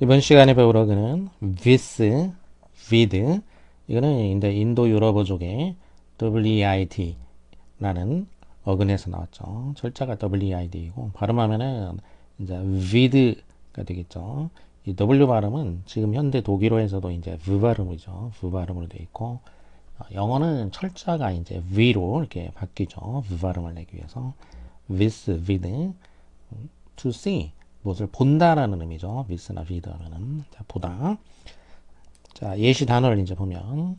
이번 시간에 배울 어근은 with, with. 이거는 이제 인도 유럽어족의 WEID라는 어근에서 나왔죠. 철자가 WEID이고 발음하면은 이제 with가 되겠죠. 이 W 발음은 지금 현대 독일어에서도 이제 V 발음이죠. V 발음으로 되어 있고 영어는 철자가 이제 V로 이렇게 바뀌죠. V 발음을 내기 위해서 with, with. to see 무엇을 본다라는 의미죠. with나 with 하면은 자, 보다. 자, 예시 단어를 이제 보면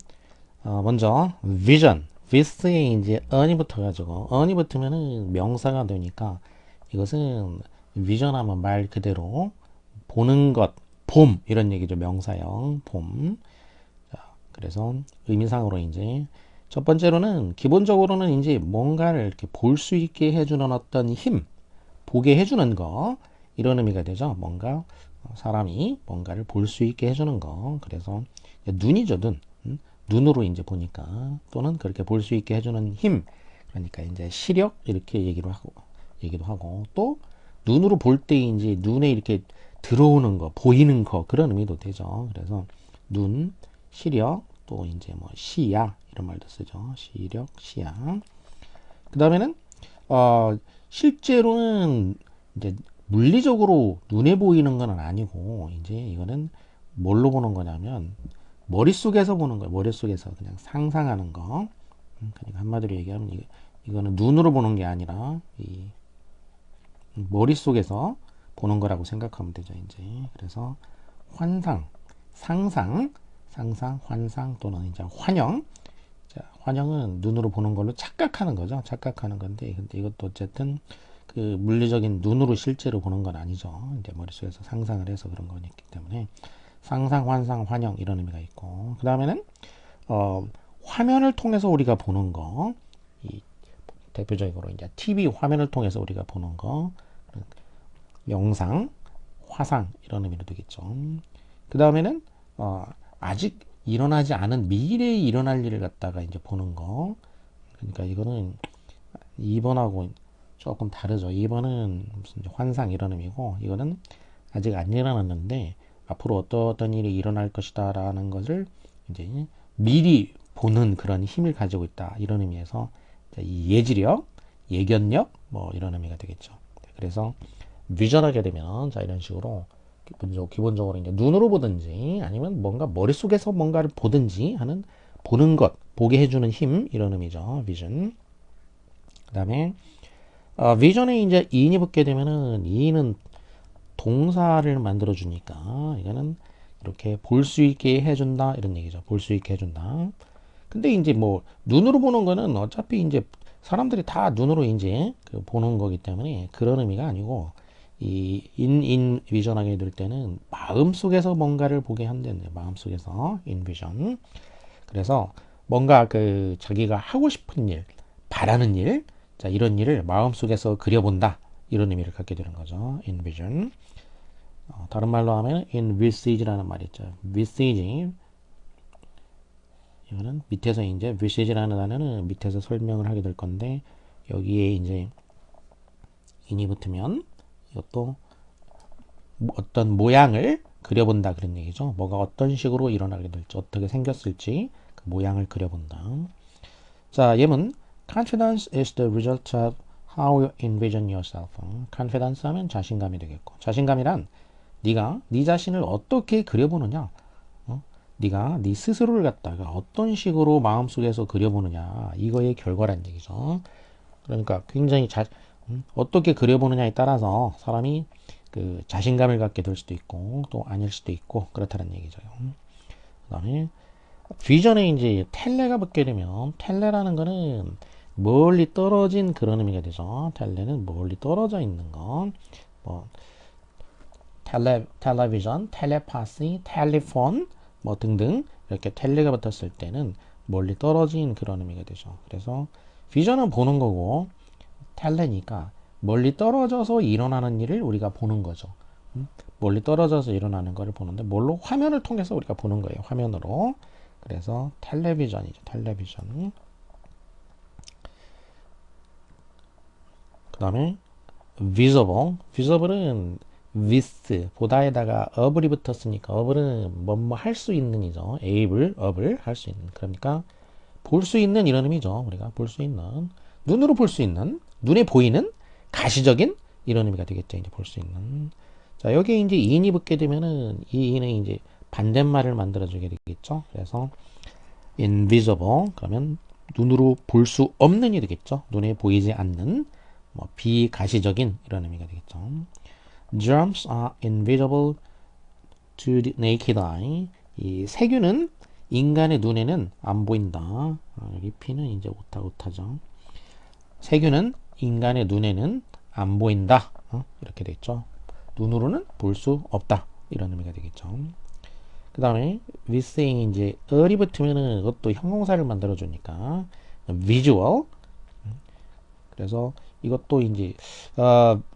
먼저 vision with에 이제 on이 붙어가지고 on이 붙으면은 명사가 되니까 이것은 vision 하면 말 그대로 보는 것, 봄 이런 얘기죠. 명사형 봄. 자, 그래서 의미상으로 이제 첫 번째로는 기본적으로는 이제 뭔가를 이렇게 볼 수 있게 해주는 어떤 힘, 보게 해주는 거 이런 의미가 되죠. 뭔가 사람이 뭔가를 볼 수 있게 해주는 거. 그래서 눈이죠, 눈. 눈으로 이제 보니까 또는 그렇게 볼 수 있게 해주는 힘. 그러니까 이제 시력 이렇게 얘기도 하고 또 눈으로 볼 때 이제 눈에 이렇게 들어오는 거, 보이는 거 그런 의미도 되죠. 그래서 눈, 시력 또 이제 뭐 시야 이런 말도 쓰죠. 시력, 시야. 그 다음에는 실제로는 이제 물리적으로 눈에 보이는 건 아니고 이제 이거는 뭘로 보는 거냐면 머릿속에서 보는 거예요. 머릿속에서 그냥 상상하는 거. 그러니까 한마디로 얘기하면 이거는 눈으로 보는 게 아니라 이 머릿속에서 보는 거라고 생각하면 되죠. 이제 그래서 환상, 상상, 환상 또는 이제 환영. 자, 환영은 눈으로 보는 걸로 착각하는 거죠. 착각하는 건데, 근데 이것도 어쨌든 그 물리적인 눈으로 실제로 보는 건 아니죠. 이제 머릿속에서 상상을 해서 그런 거기 때문에 상상, 환상, 환영 이런 의미가 있고, 그 다음에는 화면을 통해서 우리가 보는 거, 이 대표적으로 이제 TV 화면을 통해서 우리가 보는 거, 영상, 화상 이런 의미로 되겠죠. 그 다음에는 아직 일어나지 않은 미래에 일어날 일을 갖다가 이제 보는 거. 그러니까 이거는 2번하고 조금 다르죠. 2번은 무슨 환상 이런 의미고 이거는 아직 안 일어났는데 앞으로 어떤 일이 일어날 것이다라는 것을 이제 미리 보는 그런 힘을 가지고 있다 이런 의미에서 이 예지력, 예견력 뭐 이런 의미가 되겠죠. 그래서 비전하게 되면 자 이런 식으로 기본적으로 이제 눈으로 보든지 아니면 뭔가 머릿속에서 뭔가를 보든지 하는 보는 것, 보게 해주는 힘 이런 의미죠. 비전. 그다음에 비전에 이제 이인이 붙게 되면은 이인은 동사를 만들어 주니까 이거는 이렇게 볼 수 있게 해준다 이런 얘기죠. 볼 수 있게 해준다. 근데 이제 뭐 눈으로 보는 거는 어차피 이제 사람들이 다 눈으로 이제 그 보는 거기 때문에 그런 의미가 아니고 이 인비전하게 될 때는 마음속에서 뭔가를 보게 한다는 마음속에서 인비전. 그래서 뭔가 그 자기가 하고 싶은 일, 바라는 일, 자 이런 일을 마음속에서 그려본다. 이런 의미를 갖게 되는 거죠. 인비전. 다른 말로 하면 envisage라는 말이 있죠. envisage. 이거는 밑에서 이제 envisage라는 단어는 밑에서 설명을 하게 될 건데 여기에 이제 인이 붙으면 이것도 어떤 모양을 그려본다 그런 얘기죠. 뭐가 어떤 식으로 일어나게 될지 어떻게 생겼을지 그 모양을 그려본다. 자, 예문 confidence is the result of how you envision yourself. confidence 하면 자신감이 되겠고 자신감이란 네가 네 자신을 어떻게 그려보느냐. 네가 네 스스로를 갖다가 어떤 식으로 마음속에서 그려보느냐 이거의 결과란 얘기죠. 그러니까 굉장히 어떻게 그려보느냐에 따라서 사람이 그 자신감을 갖게 될 수도 있고 또 아닐 수도 있고 그렇다는 얘기죠. 그다음에 비전에 이제 텔레가 붙게 되면 텔레라는 거는 멀리 떨어진 그런 의미가 되죠. 텔레는 멀리 떨어져 있는 거. 뭐 텔레비전, 텔레파시, 텔레폰 뭐 등등 이렇게 텔레가 붙었을 때는 멀리 떨어진 그런 의미가 되죠. 그래서 비전은 보는 거고 텔레니까 멀리 떨어져서 일어나는 일을 우리가 보는 거죠. 멀리 떨어져서 일어나는 것을 보는데 뭘로? 화면을 통해서 우리가 보는 거예요. 화면으로. 그래서 텔레비전이죠. 텔레비전. 그 다음에 visible. visible은 with 보다에다가 able이 붙었으니까 able은 뭐뭐 할 수 있는이죠. able, able 할 수 있는. 그러니까 볼 수 있는 이런 의미죠. 우리가 볼 수 있는 눈으로 볼 수 있는 눈에 보이는 가시적인 이런 의미가 되겠죠. 이제 볼 수 있는. 자 여기에 이제 in이 붙게 되면은 이 in은 이제 반대말을 만들어주게 되겠죠. 그래서 invisible 그러면 눈으로 볼 수 없는이 되겠죠. 눈에 보이지 않는 뭐 비가시적인 이런 의미가 되겠죠. Germs are invisible to the naked eye. 이 세균은 인간의 눈에는 안 보인다. 여기 P는 이제 오타죠. 세균은 인간의 눈에는 안 보인다. 이렇게 되겠죠. 눈으로는 볼 수 없다. 이런 의미가 되겠죠. 그 다음에 with이 이제 을이 붙으면은 이것도 형용사를 만들어 주니까 visual. 그래서 이것도 이제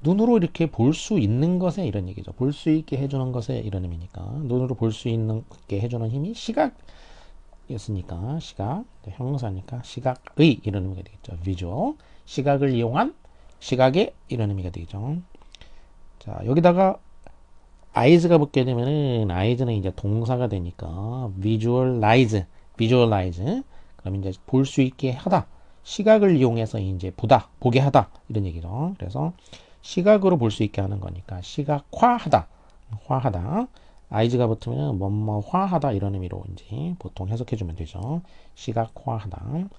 눈으로 이렇게 볼 수 있는 것에 이런 얘기죠. 볼 수 있게 해주는 것에 이런 의미니까 눈으로 볼 수 있게 해주는 힘이 시각이었으니까 시각 형용사니까 시각의 이런 의미가 되겠죠. visual 시각을 이용한 시각의 이런 의미가 되겠죠. 자 여기다가 eyes가 붙게 되면은 eyes는 이제 동사가 되니까 visualize 그럼 이제 볼 수 있게 하다 시각을 이용해서 이제 보게 하다 이런 얘기죠. 그래서 시각으로 볼 수 있게 하는 거니까 시각화하다 eyes가 붙으면 뭐뭐화하다 이런 의미로 이제 보통 해석해 주면 되죠. 시각화하다.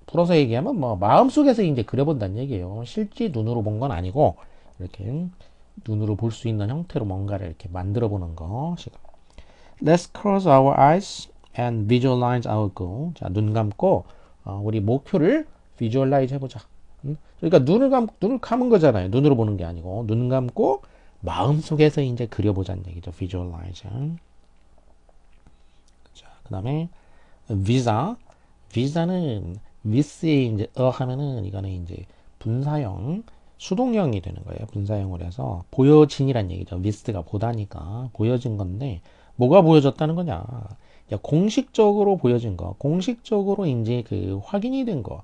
풀어서 얘기하면 뭐 마음속에서 이제 그려본다는 얘기예요. 실제 눈으로 본 건 아니고 이렇게 눈으로 볼 수 있는 형태로 뭔가를 이렇게 만들어 보는 거. Let's close our eyes and visualize our goal. 자, 눈 감고 우리 목표를 visualize 해보자. 그러니까 눈을 감은 거잖아요. 눈으로 보는 게 아니고 눈 감고 마음속에서 이제 그려보자는 얘기죠. visualize. 자, 그다음에 visa는 with에 이제 하면은 이거는 이제 분사형 수동형이 되는 거예요. 분사형으로 해서 보여진이란 얘기죠. with가 보다니까 보여진 건데 뭐가 보여졌다는 거냐? 야, 공식적으로 보여진 거, 공식적으로 이제 그 확인이 된 거,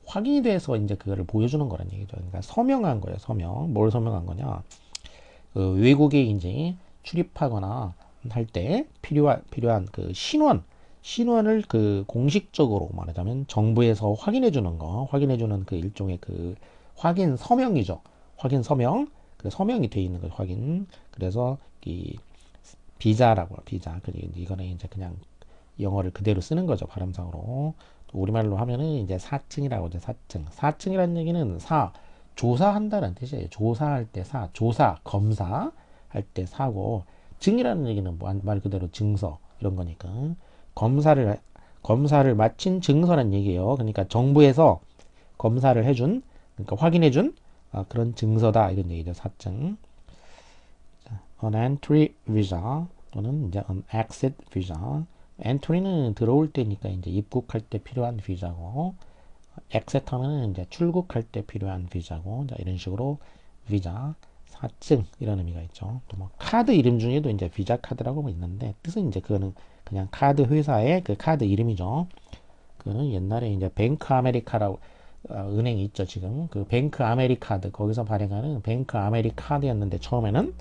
확인이 돼서 이제 그거를 보여주는 거란 얘기죠. 그러니까 서명한 거예요. 서명. 뭘 서명한 거냐? 그 외국에 이제 출입하거나 할 때 필요한 그 신원을 그 공식적으로 말하자면 정부에서 확인해 주는 거, 확인해 주는 그 일종의 그 확인 서명이죠. 확인 서명. 그 서명이 돼 있는 거 확인. 그래서 이 비자라고 비자. 그리고 이거는 이제 그냥 영어를 그대로 쓰는 거죠. 발음상으로. 우리말로 하면은 이제 사증이라고 하죠. 사증이라는 얘기는 조사한다는 뜻이에요. 조사할 때 조사, 검사 할 때 사고, 증이라는 얘기는 말 그대로 증서 이런 거니까 검사를 마친 증서란 얘기예요. 그러니까 정부에서 검사를 해준, 그러니까 확인해준 그런 증서다 이런 얘기죠. 사증. An entry visa 또는 이제 an exit visa. entry는 들어올 때니까 이제 입국할 때 필요한 비자고, exit 하면은 이제 출국할 때 필요한 비자고, 자, 이런 식으로 비자, 사증 이런 의미가 있죠. 또 뭐 카드 이름 중에도 이제 비자 카드라고 있는데 뜻은 이제 그거는 그냥 카드 회사의 그 카드 이름이죠. 그거는 옛날에 이제 뱅크 아메리카라고 은행이 있죠. 지금 그 뱅크 아메리카드 거기서 발행하는 뱅크 아메리카드였는데 처음에는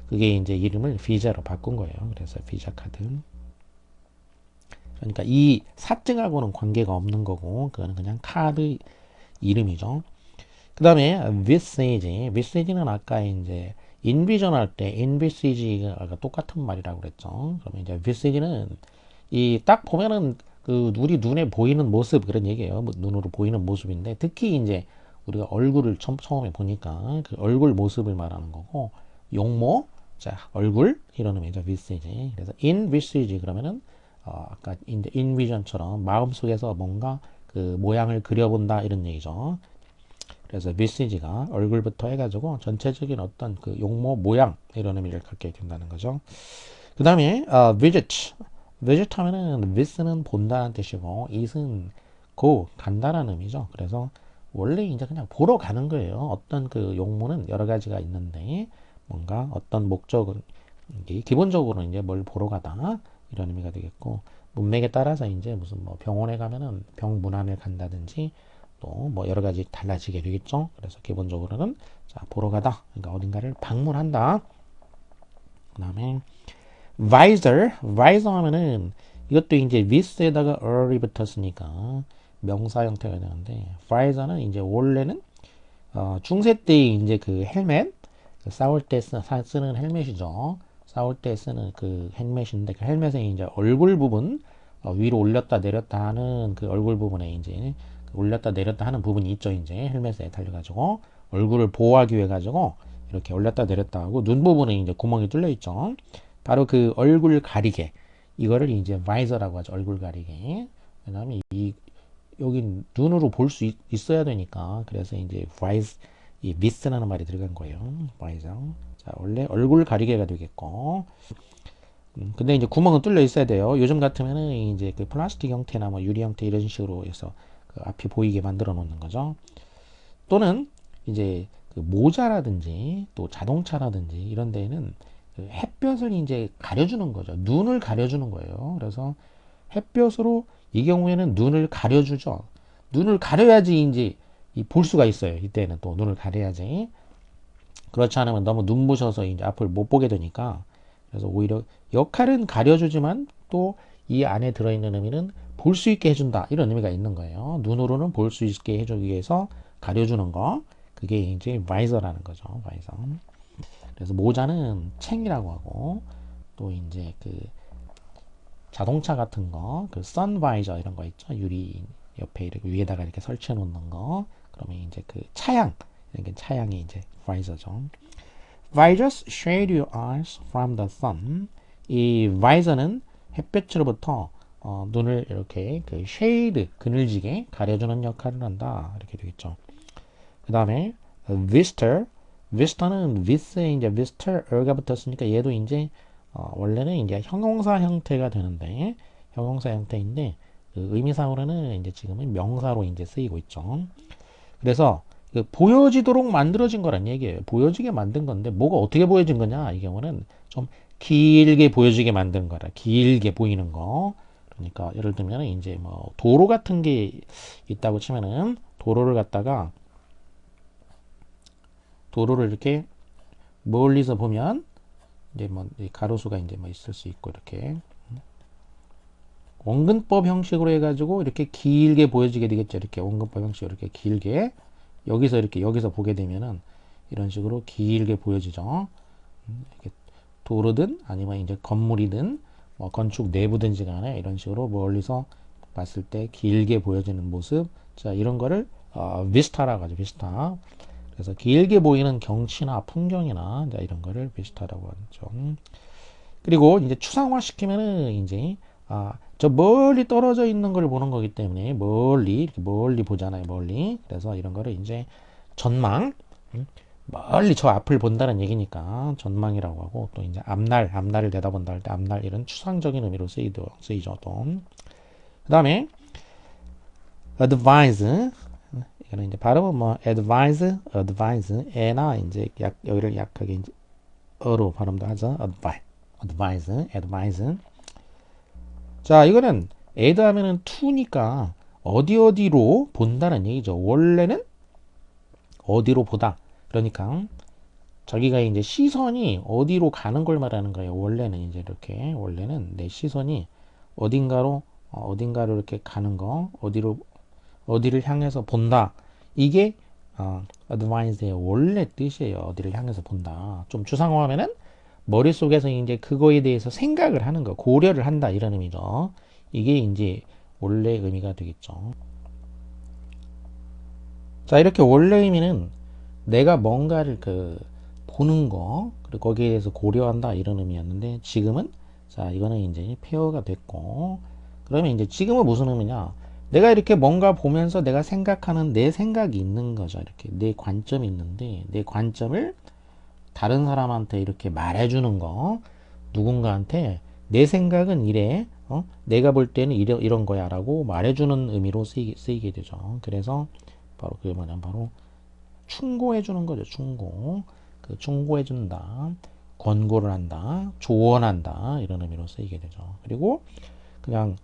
그게 이제 이름을 비자로 바꾼 거예요. 그래서 비자 카드. 그러니까 이 사증하고는 관계가 없는 거고 그거는 그냥 카드 이름이죠. 그 다음에 visage는 아까 이제 인비전 할 때 envisage가 똑같은 말이라고 그랬죠. 그러면 이제 visage는 이 딱 보면은 그 우리 눈에 보이는 모습 그런 얘기예요. 눈으로 보이는 모습인데 특히 이제 우리가 얼굴을 처음에 보니까 그 얼굴 모습을 말하는 거고, 용모, 자 얼굴 이런 의미죠. visage. 그래서 envisage 그러면은 아까 이제 envision처럼 마음속에서 뭔가 그 모양을 그려본다 이런 얘기죠. 그래서 visage가 얼굴부터 해가지고 전체적인 어떤 그 용모 모양 이런 의미를 갖게 된다는 거죠. 그 다음에 visit 하면은 vis는 본다는 뜻이고 it은 간다라는 의미죠. 그래서 원래 이제 그냥 보러 가는 거예요. 어떤 그 용모는 여러 가지가 있는데 뭔가 어떤 목적은 기본적으로 이제 뭘 보러 가다 이런 의미가 되겠고, 문맥에 따라서 이제 무슨 뭐 병원에 가면은 병문안을 간다든지 또 뭐 여러 가지 달라지게 되겠죠. 그래서 기본적으로는 자, 보러 가다. 그러니까 어딘가를 방문한다. 그 다음에 visor 하면은 이것도 이제 with에다가 early 붙었으니까 명사 형태가 되는데 visor는 이제 원래는 중세 때의 이제 그 헬멧 싸울 때 쓰는 헬멧이죠. 싸울 때 쓰는 그 헬멧인데 그 헬멧에 이제 얼굴 부분 위로 올렸다 내렸다 하는 그 얼굴 부분에 이제 올렸다 내렸다 하는 부분이 있죠. 이제 헬멧에 달려가지고 얼굴을 보호하기 위해 가지고 이렇게 올렸다 내렸다 하고 눈 부분에 이제 구멍이 뚫려 있죠. 바로 그 얼굴 가리개 이거를 이제 바이저라고 하죠. 얼굴 가리개. 그다음에 이 여기 눈으로 볼 수 있어야 되니까 그래서 이제 이 미스라는 말이 들어간 거예요. 바이저. 자, 원래 얼굴 가리개가 되겠고. 근데 이제 구멍은 뚫려 있어야 돼요. 요즘 같으면은 이제 그 플라스틱 형태나 뭐 유리 형태 이런 식으로 해서 그 앞이 보이게 만들어 놓는 거죠. 또는 이제 그 모자라든지 또 자동차라든지 이런 데에는 그 햇볕을 이제 가려주는 거죠. 눈을 가려주는 거예요. 그래서 햇볕으로 이 경우에는 눈을 가려주죠. 눈을 가려야지 이제 볼 수가 있어요. 이때는 또 눈을 가려야지. 그렇지 않으면 너무 눈부셔서 이제 앞을 못 보게 되니까 그래서 오히려 역할은 가려주지만 또 이 안에 들어있는 의미는 볼 수 있게 해준다 이런 의미가 있는 거예요. 눈으로는 볼 수 있게 해주기 위해서 가려주는 거 그게 이제 바이저라는 거죠. 바이저. 그래서 모자는 챙이라고 하고 또 이제 그 자동차 같은 거 그 선바이저 이런 거 있죠. 유리 옆에 이렇게 위에다가 이렇게 설치해 놓는 거 그러면 이제 그 차양 이렇게 차양이 이제 바이저죠. Visors shade your eyes from the sun. 이 visor는 햇볕으로부터 눈을 이렇게 그 shade 그늘지게 가려주는 역할을 한다 이렇게 되겠죠. 그 다음에 vista는 with에 이제 visitor가 붙었으니까 얘도 이제 원래는 이제 형용사 형태가 되는데 형용사 형태인데 그 의미상으로는 이제 지금은 명사로 이제 쓰이고 있죠. 그래서 그 보여지도록 만들어진 거란 얘기예요. 보여지게 만든 건데 뭐가 어떻게 보여진 거냐 이 경우는 좀 길게 보여지게 만든 거라 길게 보이는 거. 그러니까 예를 들면 이제 뭐 도로 같은 게 있다고 치면은 도로를 갖다가 도로를 이렇게 멀리서 보면 이제 뭐 가로수가 이제 뭐 있을 수 있고 이렇게 원근법 형식으로 해가지고 이렇게 길게 보여지게 되겠죠. 이렇게 원근법 형식으로 이렇게 길게 여기서 이렇게 여기서 보게 되면은 이런 식으로 길게 보여지죠. 이렇게 도로든 아니면 이제 건물이든 뭐 건축 내부든지 간에 이런 식으로 멀리서 봤을 때 길게 보여지는 모습. 자, 이런 거를 비스타라고 하죠. 비스타. 그래서 길게 보이는 경치나 풍경이나 자, 이런 거를 비스타라고 하죠. 그리고 이제 추상화 시키면은 이제 저 멀리 떨어져 있는 걸 보는 거기 때문에 멀리 이렇게 멀리 보잖아요. 멀리. 그래서 이런 거를 이제 전망 멀리 저 앞을 본다는 얘기니까 전망이라고 하고 또 이제 앞날을 내다본다 할 때 앞날 이런 추상적인 의미로 쓰이죠. 또 그다음에 advise 이거는 이제 발음은 뭐 advise 에나 이제 여기를 약하게 이제 어로 발음도 하죠. advise 자, 이거는 add 하면은 to니까 어디로 본다는 얘기죠. 원래는 어디로 보다. 그러니까 자기가 이제 시선이 어디로 가는 걸 말하는 거예요. 원래는 이제 이렇게 원래는 내 시선이 어딘가로 이렇게 가는 거 어디를 향해서 본다. 이게 advice의 원래 뜻이에요. 어디를 향해서 본다. 좀 추상화하면은 머릿속에서 이제 그거에 대해서 생각을 하는 거, 고려를 한다 이런 의미죠. 이게 이제 원래 의미가 되겠죠. 자, 이렇게 원래 의미는 내가 뭔가를 보는 거, 그리고 거기에 대해서 고려한다 이런 의미였는데 지금은 자, 이거는 이제 폐허가 됐고 그러면 이제 지금은 무슨 의미냐? 내가 이렇게 뭔가 보면서 내가 생각하는 내 생각이 있는 거죠. 이렇게 내 관점이 있는데 내 관점을 다른 사람한테 이렇게 말해주는 거, 누군가한테 내 생각은 이래, 내가 볼 때는 이런 거야 라고 말해주는 의미로 쓰이게 되죠. 그래서 바로 그게 뭐냐면 바로 충고해주는 거죠. 충고해준다, 권고를 한다, 조언한다 이런 의미로 쓰이게 되죠. 그리고 그냥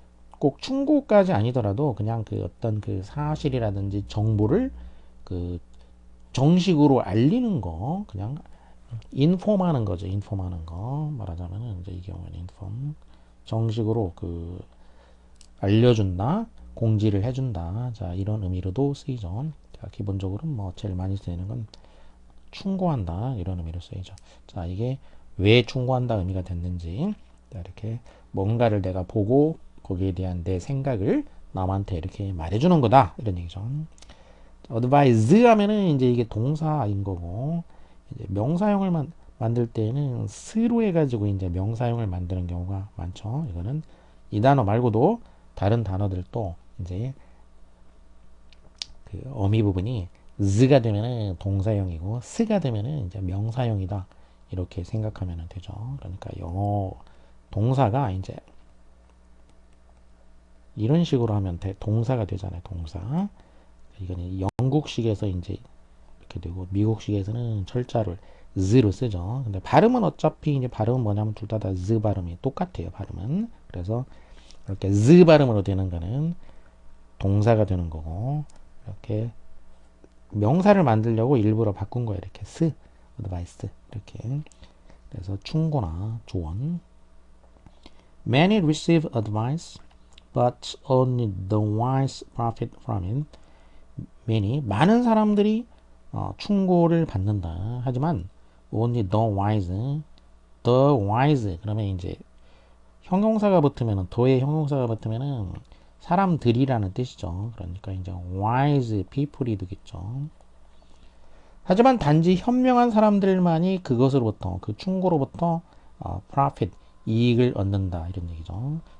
꼭 충고까지 아니더라도 그냥 그 어떤 그 사실이라든지 정보를 그 정식으로 알리는 거, 그냥 인폼하는 거죠. 인폼하는 거 말하자면은 이제 이 경우에는 인폼, 정식으로 그 알려준다, 공지를 해준다. 자, 이런 의미로도 쓰이죠. 자, 기본적으로 뭐 제일 많이 쓰이는 건 충고한다 이런 의미로 쓰이죠. 자, 이게 왜 충고한다 의미가 됐는지, 자, 이렇게 뭔가를 내가 보고 거기에 대한 내 생각을 남한테 이렇게 말해주는 거다 이런 얘기죠. advise 하면은 이제 이게 동사인 거고, 이제 명사형을 만들 때는 스로 해가지고 이제 명사형을 만드는 경우가 많죠. 이거는 이 단어 말고도 다른 단어들도 이제 그 어미 부분이 z가 되면은 동사형이고 스가 되면은 이제 명사형이다 이렇게 생각하면 되죠. 그러니까 영어 동사가 이제 이런 식으로 하면 동사가 되잖아요. 동사. 이거는 영국식에서 이제 이렇게 되고 미국식에서는 철자를 z로 쓰죠. 근데 발음은 어차피 이제 발음은 뭐냐면 둘 다 z 발음이 똑같아요. 발음은. 그래서 이렇게 z 발음으로 되는 거는 동사가 되는 거고, 이렇게 명사를 만들려고 일부러 바꾼 거예요. 이렇게 advice 이렇게. 그래서 충고나 조언. Many receive advice, but only the wise profit from it. many 많은 사람들이 충고를 받는다. 하지만 only the wise 그러면 이제 형용사가 붙으면은 더의 형용사가 붙으면은 사람들이라는 뜻이죠. 그러니까 이제 wise people이 되겠죠. 하지만 단지 현명한 사람들만이 그것으로부터 그 충고로부터 profit 이익을 얻는다 이런 얘기죠.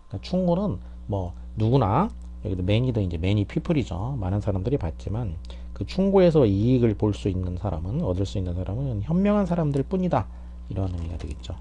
그러니까 충고는 뭐 누구나 여기도 many도 이제 many people이죠. 많은 사람들이 받지만 그 충고에서 이익을 볼 수 있는 사람은 얻을 수 있는 사람은 현명한 사람들 뿐이다 이런 의미가 되겠죠.